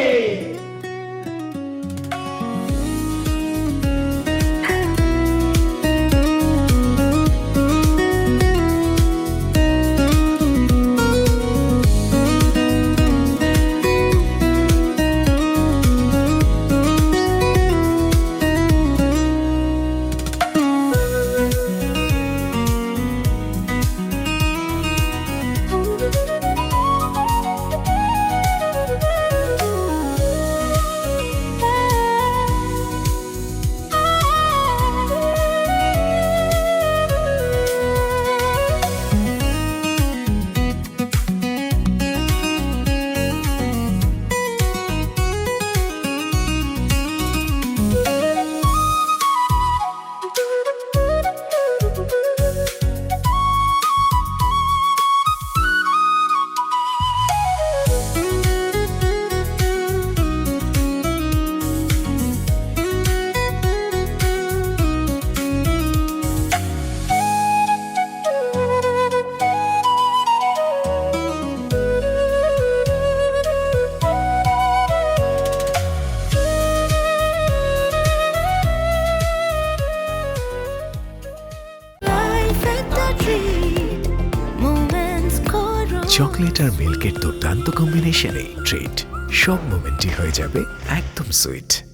Speaker 1: Chocolate আর মিল্কের দুর্দান্ত কম্বিনেশনে ট্রিট সব মোমেন্টই হয়ে যাবে একদম সুইট।